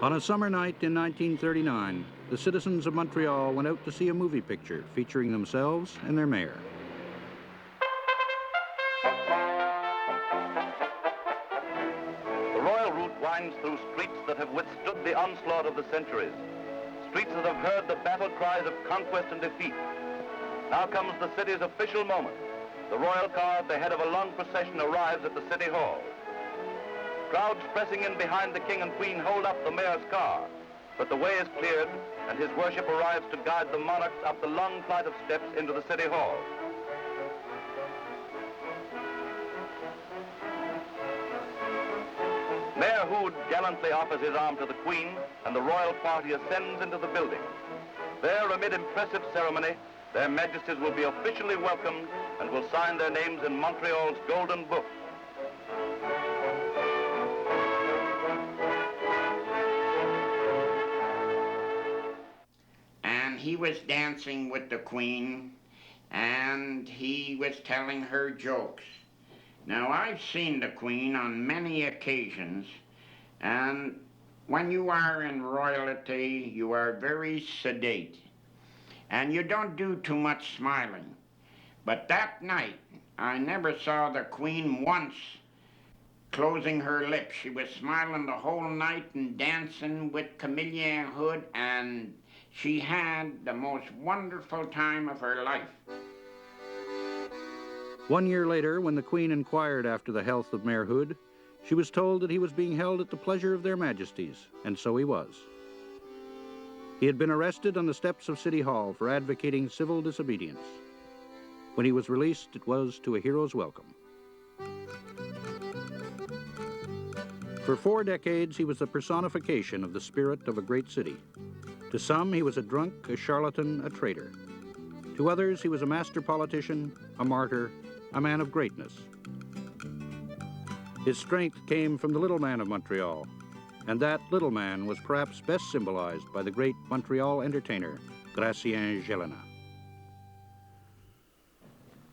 On a summer night in 1939, the citizens of Montreal went out to see a movie picture featuring themselves and their mayor. The royal route winds through streets that have withstood the onslaught of the centuries, streets that have heard the battle cries of conquest and defeat. Now comes the city's official moment. The royal car at the head of a long procession arrives at the city hall. Crowds pressing in behind the king and queen hold up the mayor's car, but the way is cleared and his worship arrives to guide the monarchs up the long flight of steps into the city hall. Mayor Houde gallantly offers his arm to the queen and the royal party ascends into the building. There, amid impressive ceremony, their majesties will be officially welcomed and will sign their names in Montreal's Golden Book. He was dancing with the queen and he was telling her jokes. Now, I've seen the queen on many occasions, and when you are in royalty, you are very sedate and you don't do too much smiling. But that night, I never saw the queen once closing her lips. She was smiling the whole night and dancing with Camillien Houde, and she had the most wonderful time of her life. 1 year later, when the Queen inquired after the health of Mayor Houde, she was told that he was being held at the pleasure of their majesties, and so he was. He had been arrested on the steps of City Hall for advocating civil disobedience. When he was released, it was to a hero's welcome. For 4 decades, he was the personification of the spirit of a great city. To some, he was a drunk, a charlatan, a traitor. To others, he was a master politician, a martyr, a man of greatness. His strength came from the little man of Montreal, and that little man was perhaps best symbolized by the great Montreal entertainer, Gratien Gélinas.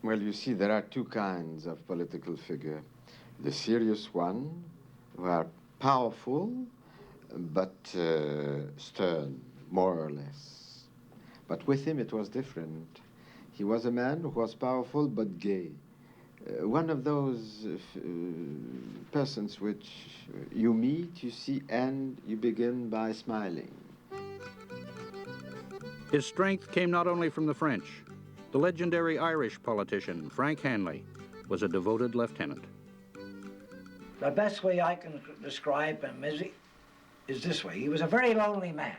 Well, you see, there are two kinds of political figure. The serious one, who are powerful, but stern, more or less. But with him it was different. He was a man who was powerful but gay. One of those persons which you meet, you see, and you begin by smiling. His strength came not only from the French. The legendary Irish politician, Frank Hanley, was a devoted lieutenant. The best way I can describe him is this way. He was a very lonely man.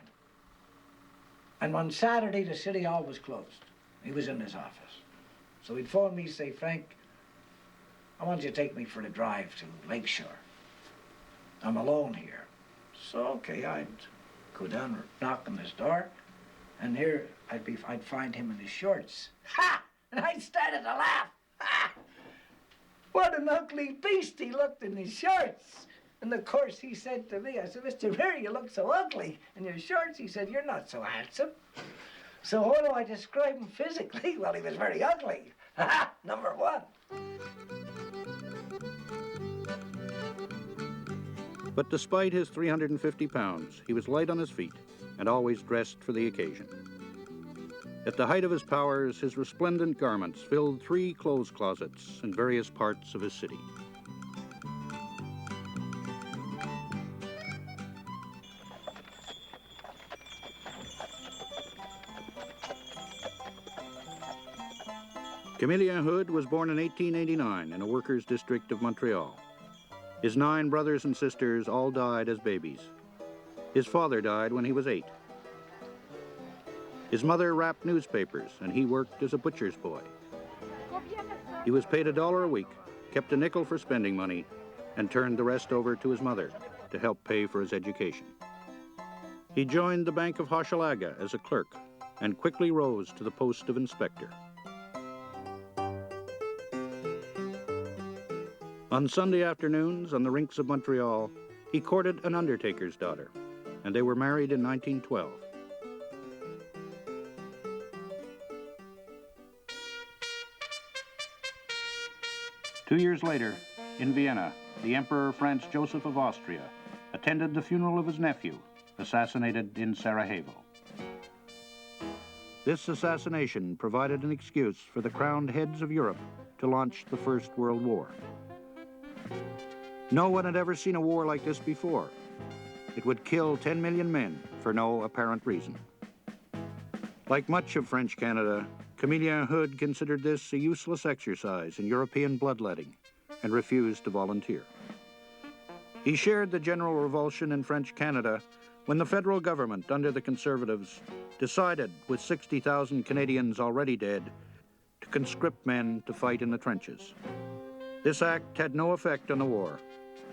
And one Saturday, the City Hall was closed. He was in his office. So he'd phone me, say, Frank, I want you to take me for a drive to Lakeshore. I'm alone here. So, okay, I'd go down and knock on his door, and here I'd find him in his shorts. Ha! And I started to laugh. Ha! What an ugly beast he looked in his shorts. And of course he said to me, I said, Mr. Mayor, you look so ugly in your shorts. He said, you're not so handsome. So how do I describe him physically? Well, he was very ugly. Ha! Number one. But despite his 350 pounds, he was light on his feet and always dressed for the occasion. At the height of his powers, his resplendent garments filled 3 clothes closets in various parts of his city. Camillien Houde was born in 1889 in a workers' district of Montreal. His 9 brothers and sisters all died as babies. His father died when he was 8. His mother wrapped newspapers, and he worked as a butcher's boy. He was paid $1 a week, kept a nickel for spending money, and turned the rest over to his mother to help pay for his education. He joined the Bank of Hochelaga as a clerk and quickly rose to the post of inspector. On Sunday afternoons on the rinks of Montreal, he courted an undertaker's daughter, and they were married in 1912. Two years later, in Vienna, the Emperor Franz Joseph of Austria attended the funeral of his nephew, assassinated in Sarajevo. This assassination provided an excuse for the crowned heads of Europe to launch the First World War. No one had ever seen a war like this before. It would kill 10 million men for no apparent reason. Like much of French Canada, Camillien Houde considered this a useless exercise in European bloodletting and refused to volunteer. He shared the general revulsion in French Canada when the federal government, under the Conservatives, decided, with 60,000 Canadians already dead, to conscript men to fight in the trenches. This act had no effect on the war,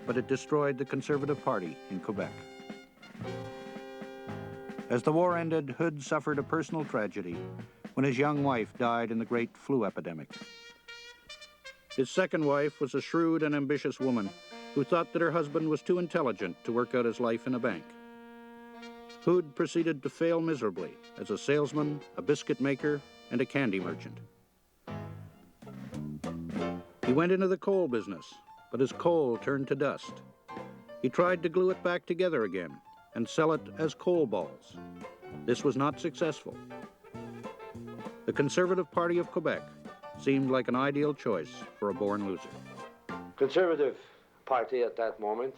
but it destroyed the Conservative Party in Quebec. As the war ended, Houde suffered a personal tragedy when his young wife died in the great flu epidemic. His second wife was a shrewd and ambitious woman who thought that her husband was too intelligent to work out his life in a bank. Houde proceeded to fail miserably as a salesman, a biscuit maker, and a candy merchant. He went into the coal business, but his coal turned to dust. He tried to glue it back together again and sell it as coal balls. This was not successful. The Conservative Party of Quebec seemed like an ideal choice for a born loser. Conservative Party at that moment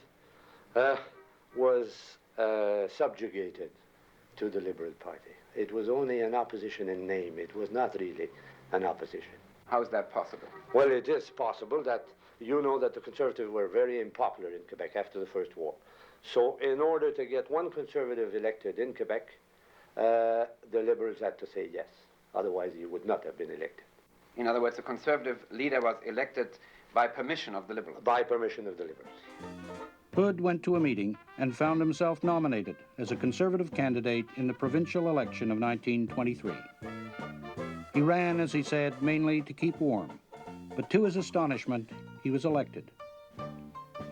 was subjugated to the Liberal Party. It was only an opposition in name. It was not really an opposition. How is that possible? Well, it is possible that you know that the Conservatives were very unpopular in Quebec after the First War. So in order to get one Conservative elected in Quebec, the Liberals had to say yes. Otherwise, he would not have been elected. In other words, the Conservative leader was elected by permission of the Liberals? By permission of the Liberals. Houde went to a meeting and found himself nominated as a Conservative candidate in the provincial election of 1923. He ran, as he said, mainly to keep warm, but to his astonishment, he was elected.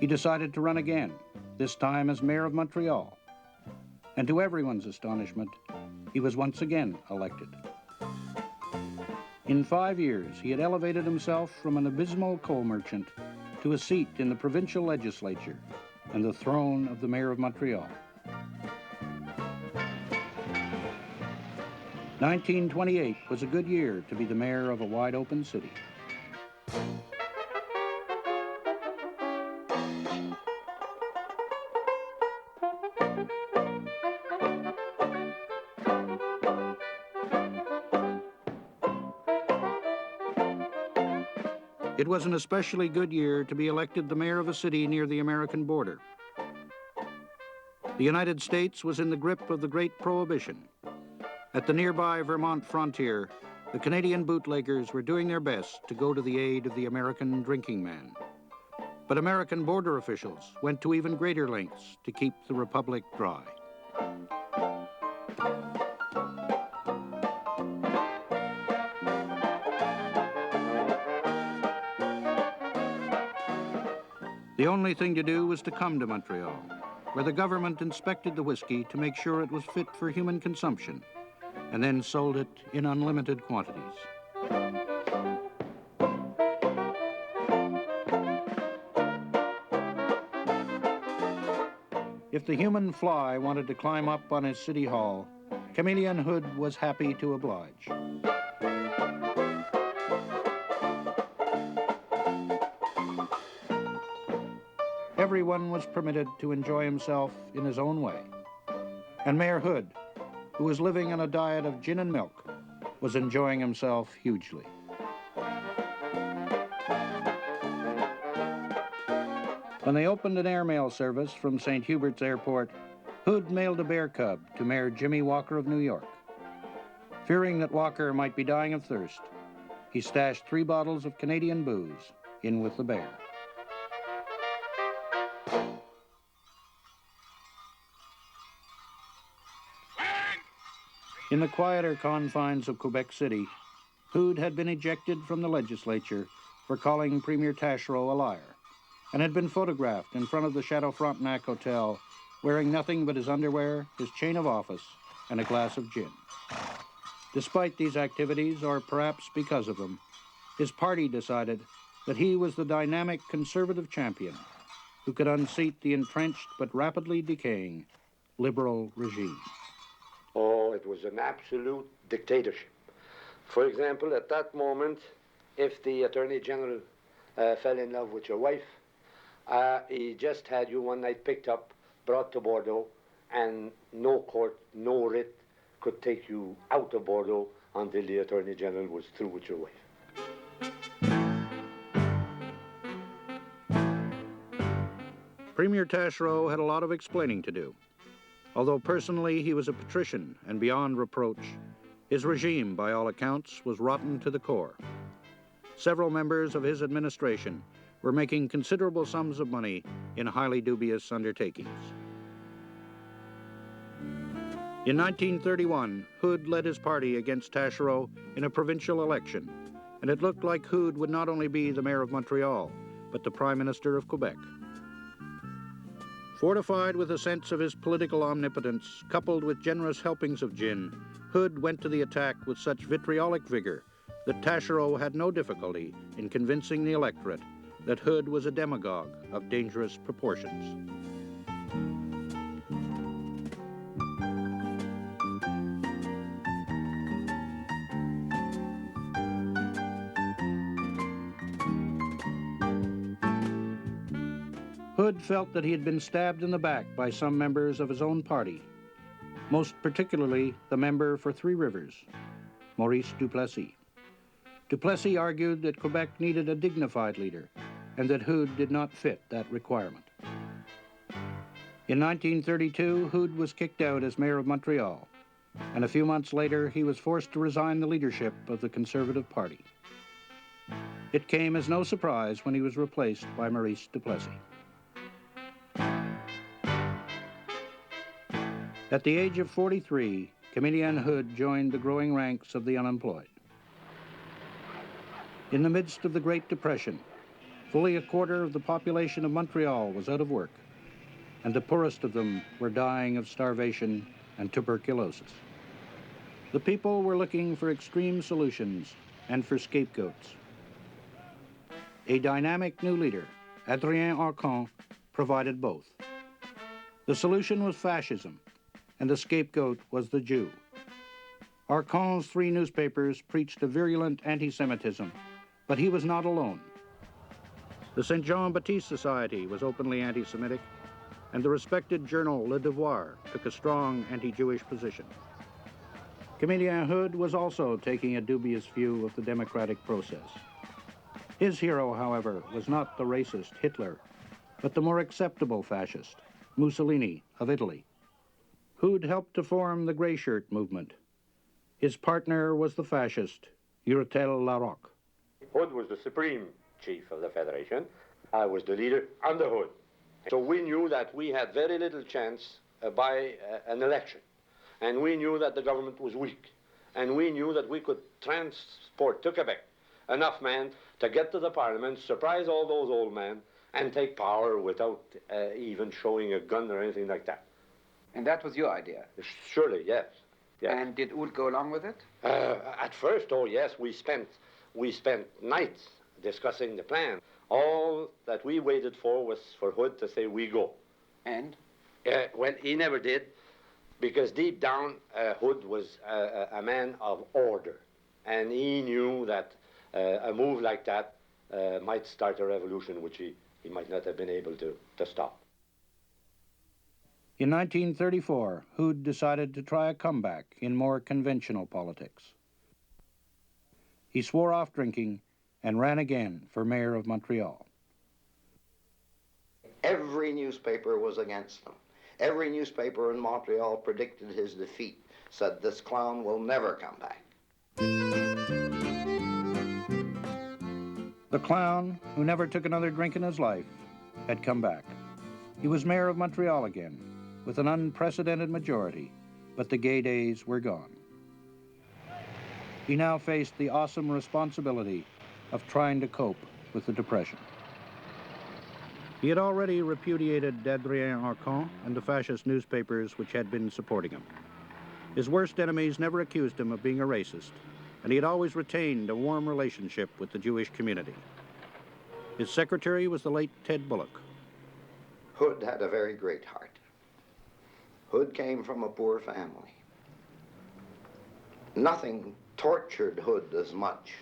He decided to run again, this time as mayor of Montreal. And to everyone's astonishment, he was once again elected. In 5 years, he had elevated himself from an abysmal coal merchant to a seat in the provincial legislature and the throne of the mayor of Montreal. 1928 was a good year to be the mayor of a wide-open city. It was an especially good year to be elected the mayor of a city near the American border. The United States was in the grip of the Great Prohibition. At the nearby Vermont frontier, the Canadian bootleggers were doing their best to go to the aid of the American drinking man. But American border officials went to even greater lengths to keep the Republic dry. The only thing to do was to come to Montreal, where the government inspected the whiskey to make sure it was fit for human consumption, and then sold it in unlimited quantities. If the human fly wanted to climb up on his city hall, Camillien Houde was happy to oblige. Everyone was permitted to enjoy himself in his own way. And Mayor Houde, who was living on a diet of gin and milk, was enjoying himself hugely. When they opened an airmail service from St. Hubert's Airport, Houde mailed a bear cub to Mayor Jimmy Walker of New York. Fearing that Walker might be dying of thirst, he stashed 3 bottles of Canadian booze in with the bear. In the quieter confines of Quebec City, Houde had been ejected from the legislature for calling Premier Taschereau a liar, and had been photographed in front of the Chateau Frontenac Hotel wearing nothing but his underwear, his chain of office, and a glass of gin. Despite these activities, or perhaps because of them, his party decided that he was the dynamic conservative champion who could unseat the entrenched but rapidly decaying liberal regime. Oh, it was an absolute dictatorship. For example, at that moment, if the Attorney General fell in love with your wife, he just had you one night picked up, brought to Bordeaux, and no court, no writ could take you out of Bordeaux until the Attorney General was through with your wife. Premier Taschereau had a lot of explaining to do. Although personally he was a patrician and beyond reproach, his regime, by all accounts, was rotten to the core. Several members of his administration were making considerable sums of money in highly dubious undertakings. In 1931, Houde led his party against Taschereau in a provincial election, and it looked like Houde would not only be the mayor of Montreal, but the Prime Minister of Quebec. Fortified with a sense of his political omnipotence, coupled with generous helpings of gin, Houde went to the attack with such vitriolic vigor that Taschereau had no difficulty in convincing the electorate that Houde was a demagogue of dangerous proportions. Houde felt that he had been stabbed in the back by some members of his own party, most particularly the member for Three Rivers, Maurice Duplessis. Duplessis argued that Quebec needed a dignified leader and that Houde did not fit that requirement. In 1932, Houde was kicked out as mayor of Montreal, and a few months later he was forced to resign the leadership of the Conservative Party. It came as no surprise when he was replaced by Maurice Duplessis. At the age of 43, Camillien Houde joined the growing ranks of the unemployed. In the midst of the Great Depression, fully a quarter of the population of Montreal was out of work, and the poorest of them were dying of starvation and tuberculosis. The people were looking for extreme solutions and for scapegoats. A dynamic new leader, Adrien Arcand, provided both. The solution was fascism, and the scapegoat was the Jew. Arcand's three newspapers preached a virulent anti-Semitism, but he was not alone. The St. Jean-Baptiste Society was openly anti-Semitic, and the respected journal Le Devoir took a strong anti-Jewish position. Camillien Houde was also taking a dubious view of the democratic process. His hero, however, was not the racist Hitler, but the more acceptable fascist, Mussolini of Italy. Houde helped to form the Grey Shirt movement. His partner was the fascist, Urtel Larocque. Houde was the supreme chief of the Federation. I was the leader under Houde. So we knew that we had very little chance by an election. And we knew that the government was weak. And we knew that we could transport to Quebec enough men to get to the Parliament, surprise all those old men, and take power without even showing a gun or anything like that. And that was your idea? Surely, yes. Yes. And did Houde go along with it? At first, oh yes, we spent nights discussing the plan. All that we waited for was for Houde to say, we go. And? Well, he never did, because deep down, Houde was a man of order. And he knew that a move like that might start a revolution, which he might not have been able to stop. In 1934, Houde decided to try a comeback in more conventional politics. He swore off drinking and ran again for mayor of Montreal. Every newspaper was against him. Every newspaper in Montreal predicted his defeat, said this clown will never come back. The clown, who never took another drink in his life, had come back. He was mayor of Montreal again, with an unprecedented majority, but the gay days were gone. He now faced the awesome responsibility of trying to cope with the Depression. He had already repudiated Adrien Arcand and the fascist newspapers which had been supporting him. His worst enemies never accused him of being a racist, and he had always retained a warm relationship with the Jewish community. His secretary was the late Ted Bullock. Houde had a very great heart. Houde came from a poor family. Nothing tortured Houde as much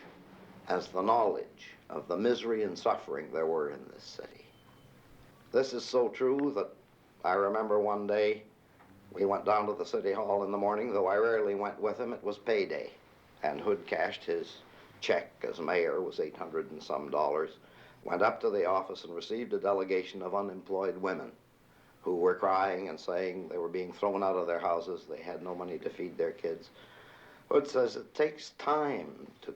as the knowledge of the misery and suffering there were in this city. This is so true that I remember one day we went down to the city hall in the morning, though I rarely went with him. It was payday, and Houde cashed his check as mayor, was $800 and some, went up to the office and received a delegation of unemployed women who were crying and saying they were being thrown out of their houses, they had no money to feed their kids. Houde says it takes time to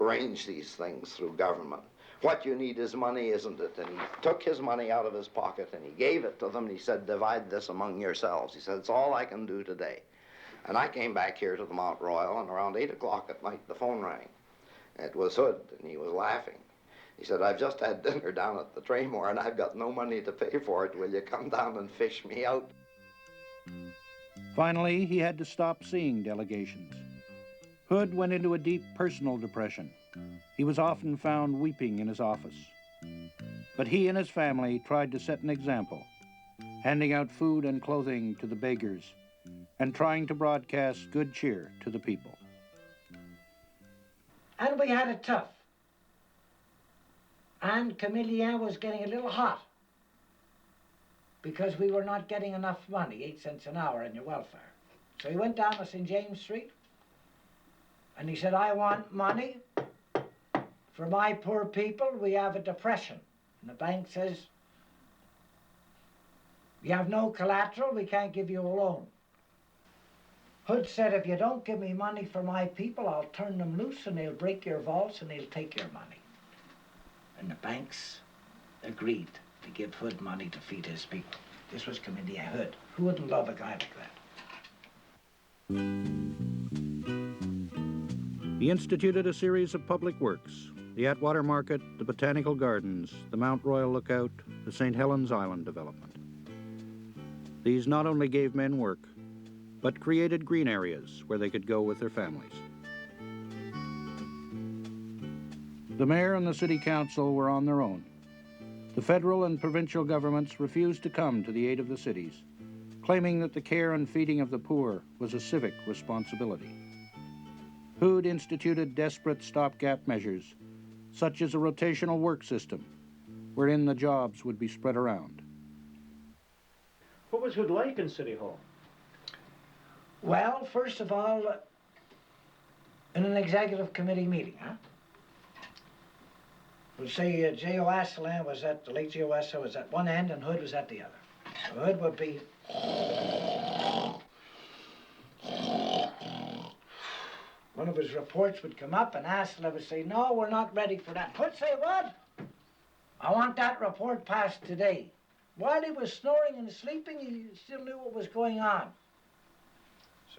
arrange these things through government. What you need is money, isn't it? And he took his money out of his pocket and he gave it to them and he said, divide this among yourselves. He said, it's all I can do today. And I came back here to the Mount Royal, and around 8 o'clock at night the phone rang. It was Houde, and he was laughing. He said, I've just had dinner down at the Traymore and I've got no money to pay for it. Will you come down and fish me out? Finally, he had to stop seeing delegations. Houde went into a deep personal depression. He was often found weeping in his office. But he and his family tried to set an example, handing out food and clothing to the beggars and trying to broadcast good cheer to the people. And we had it tough. And Camillien was getting a little hot because we were not getting enough money, 8 cents an hour in your welfare. So he went down to St. James Street and he said, I want money for my poor people. We have a depression. And the bank says, you have no collateral, we can't give you a loan. Houde said, if you don't give me money for my people, I'll turn them loose and they'll break your vaults and they'll take your money. And the banks agreed to give Houde money to feed his people. This was Camillien Houde. Who wouldn't love a guy like that? He instituted a series of public works: the Atwater Market, the Botanical Gardens, the Mount Royal Lookout, the St. Helens Island development. These not only gave men work, but created green areas where they could go with their families. The mayor and the city council were on their own. The federal and provincial governments refused to come to the aid of the cities, claiming that the care and feeding of the poor was a civic responsibility. Houde instituted desperate stopgap measures, such as a rotational work system, wherein the jobs would be spread around. What was Houde like in City Hall? Well, first of all, in an executive committee meeting, we'll say J.O. Asselin was at, the late J.O. Asselin was at one end and Houde was at the other. So Houde would be one of his reports would come up and Asselin would say, no, we're not ready for that. Houde say, what? I want that report passed today. While he was snoring and sleeping, he still knew what was going on.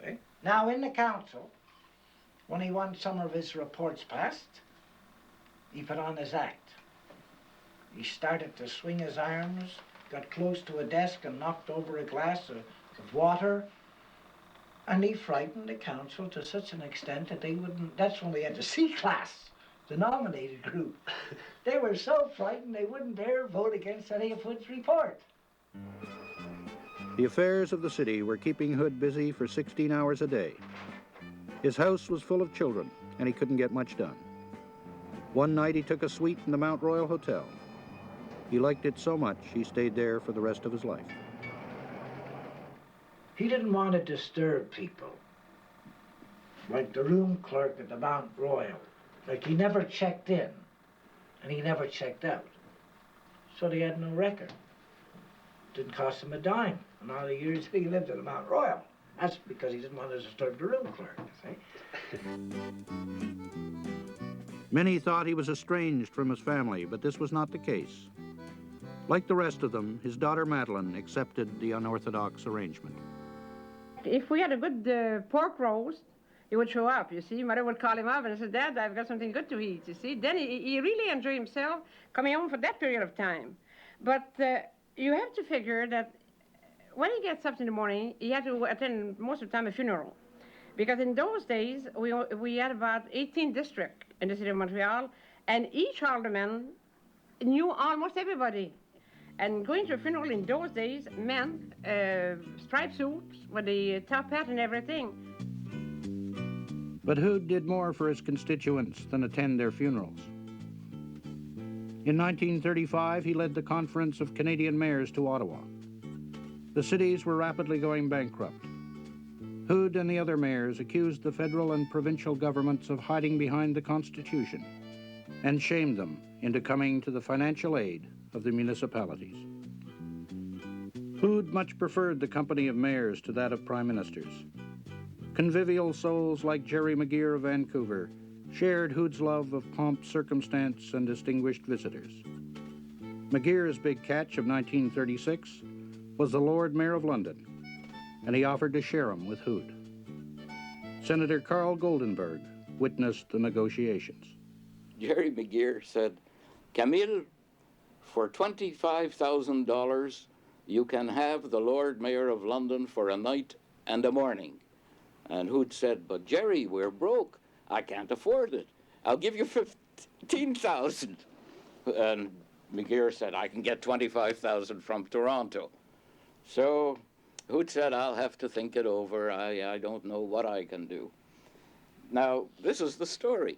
See? Now, in the council, when he wants some of his reports passed, he put on his act. He started to swing his arms, got close to a desk and knocked over a glass of water, and he frightened the council to such an extent that they wouldn't, that's when we had the C class, the nominated group. They were so frightened they wouldn't dare vote against any of Houde's report. The affairs of the city were keeping Houde busy for 16 hours a day. His house was full of children, and he couldn't get much done. One night he took a suite in the Mount Royal Hotel. He liked it so much, he stayed there for the rest of his life. He didn't want to disturb people, like the room clerk at the Mount Royal. Like, he never checked in, and he never checked out. So they had no record. Didn't cost him a dime in all the years he lived at the Mount Royal. That's because he didn't want to disturb the room clerk, you see. Many thought he was estranged from his family, but this was not the case. Like the rest of them, his daughter Madeline accepted the unorthodox arrangement. If we had a good pork roast, he would show up, you see. Mother would call him up and say, Dad, I've got something good to eat, you see. Then he really enjoyed himself coming home for that period of time. But you have to figure that when he gets up in the morning, he had to attend most of the time a funeral. Because in those days, we had about 18 districts in the city of Montreal, and each alderman knew almost everybody. And going to a funeral in those days meant striped suits with the top hat and everything. But Houde did more for his constituents than attend their funerals. In 1935, he led the Conference of Canadian Mayors to Ottawa. The cities were rapidly going bankrupt. Houde and the other mayors accused the federal and provincial governments of hiding behind the Constitution and shamed them into coming to the financial aid of the municipalities. Houde much preferred the company of mayors to that of prime ministers. Convivial souls like Jerry McGeer of Vancouver shared Houde's love of pomp, circumstance, and distinguished visitors. McGeer's big catch of 1936 was the Lord Mayor of London, and he offered to share him with Houde. Senator Carl Goldenberg witnessed the negotiations. Jerry McGeer said, "Camille, for $25,000, you can have the Lord Mayor of London for a night and a morning." And Houde said, "But Jerry, we're broke. I can't afford it. I'll give you $15,000. And McGeer said, "I can get $25,000 from Toronto." So Houde said, "I'll have to think it over. I don't know what I can do." Now, this is the story.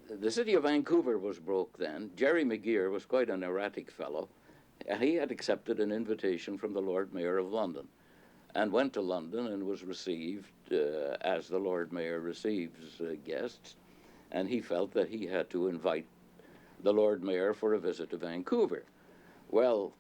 The city of Vancouver was broke then. Jerry McGeer was quite an erratic fellow. He had accepted an invitation from the Lord Mayor of London and went to London and was received as the Lord Mayor receives guests. And he felt that he had to invite the Lord Mayor for a visit to Vancouver. Well,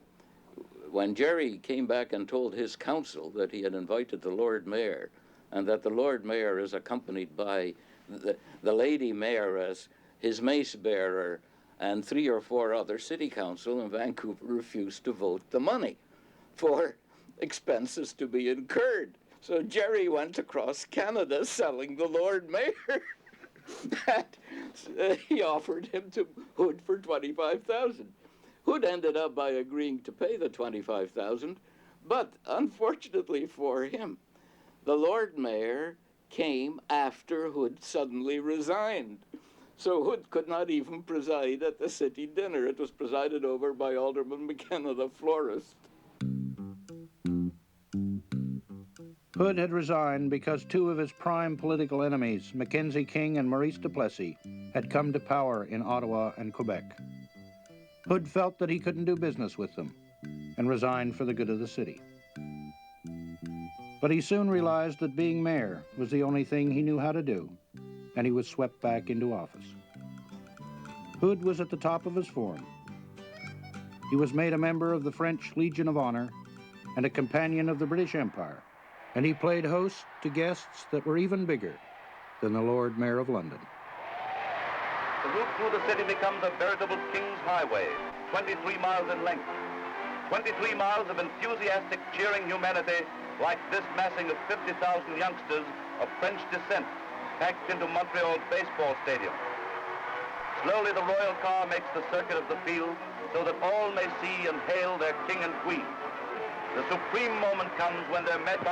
when Jerry came back and told his council that he had invited the Lord Mayor and that the Lord Mayor is accompanied by the Lady Mayoress, his mace bearer, and 3 or 4 other city council in Vancouver refused to vote the money for expenses to be incurred. So Jerry went across Canada selling the Lord Mayor. And he offered him to Houde for $25,000. Houde ended up by agreeing to pay the $25,000, but unfortunately for him, the Lord Mayor came after Houde suddenly resigned. So Houde could not even preside at the city dinner. It was presided over by Alderman McKenna, the florist. Houde had resigned because 2 of his prime political enemies, Mackenzie King and Maurice Duplessis, had come to power in Ottawa and Quebec. Houde felt that he couldn't do business with them and resigned for the good of the city. But he soon realized that being mayor was the only thing he knew how to do, and he was swept back into office. Houde was at the top of his form. He was made a member of the French Legion of Honor and a companion of the British Empire, and he played host to guests that were even bigger than the Lord Mayor of London. The route through the city becomes a veritable King's Highway, 23 miles in length. 23 miles of enthusiastic, cheering humanity like this massing of 50,000 youngsters of French descent packed into Montreal's baseball stadium. Slowly the royal car makes the circuit of the field so that all may see and hail their king and queen. The supreme moment comes when they're met by